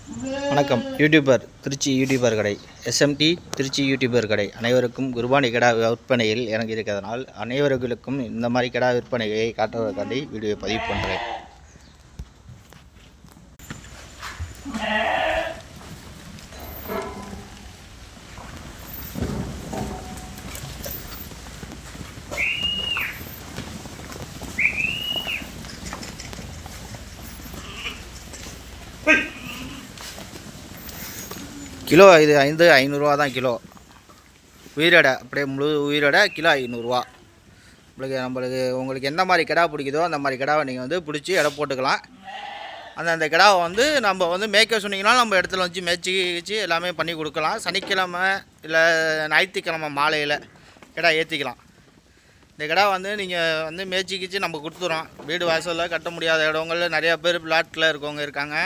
வணக்கம். YouTuber Trichy YouTuber கடை SMT Trichy YouTuber கடை அனைவருக்கும் குர்பானி கிடா விற்பனையில் எனக்கு இருக்கிறதுனால் அனைவர்களுக்கும் இந்த மாதிரி கிடா விற்பனையை காட்டுவதற்காண்டி வீடியோ பதிவு பண்ணுறேன். கிலோ இது 500 தான் கிலோ. உயிரோட அப்படியே முழு உயிரோட கிலோ 500. உங்களுக்கு எந்த மாதிரி கிடா பிடிக்குதோ அந்த மாதிரி கிடாவை நீங்கள் பிடிச்சி எடை போட்டுக்கலாம். அந்த கிடாவை நம்ம மேய்க்க சொன்னீங்கன்னா நம்ம இடத்துல வச்சு மேய்ச்சி எல்லாமே பண்ணி கொடுக்கலாம். சனிக்கிழமை இல்லை ஞாயிற்றுக்கிழமை மாலையில் கிடா ஏற்றிக்கலாம். இந்த கிடா நீங்கள் மேய்ச்சிக்கிச்சு நம்ம கொடுத்துறோம். வீடு வாசலில் கட்ட முடியாத இடங்களில் நிறையா பேர் பிளாட்டில் இருக்கவங்க இருக்காங்க.